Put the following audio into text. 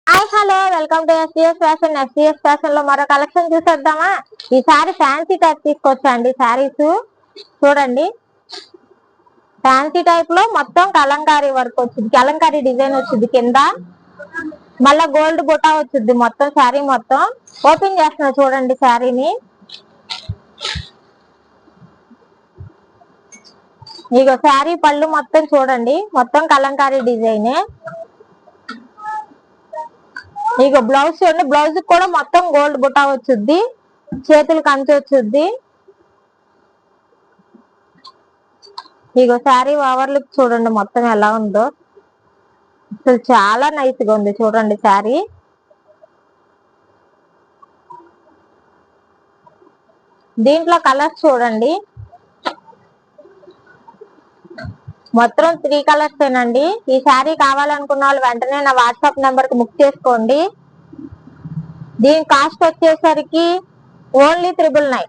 Hi hello welcome to SDS fashion. SDS fashion లో మరో collection చూసేద్దామా. ఈ సారీ ఫ్యాన్సీ టైప్ తీసుకొచ్చండి. శారీస్ చూడండి, ఫ్యాన్సీ టైప్ లో మొత్తం కలంకారీ వర్క్ వచ్చింది, కలంకారీ డిజైన్ వచ్చింది. కింద మళ్ళా గోల్డ్ బుటా వచ్చింది. మొత్తం శారీ మొత్తం ఓపెన్ చేస్తున్నా చూడండి. శారీని ఇక శారీ పళ్ళు మొత్తం చూడండి, మొత్తం కలంకారీ డిజైనే. ఇక బ్లౌజ్ చూడండి, బ్లౌజ్ కూడా మొత్తం గోల్డ్ బుటా వచ్చుద్ది, చేతులు కంచి వచ్చుద్ది. ఇక శారీ ఓవర్ లుక్ చూడండి మొత్తం ఎలా ఉందో, అసలు చాలా నైస్ గా ఉంది చూడండి శారీ. దీంట్లో కలర్స్ చూడండి, మొత్తం 3 కలర్స్ ఏనండి. ఈ శారీ కావాలనుకున్న వాళ్ళు వెంటనే నా వాట్సాప్ నెంబర్ కి బుక్ చేసుకోండి. దీని కాస్ట్ వచ్చేసరికి ఓన్లీ 999.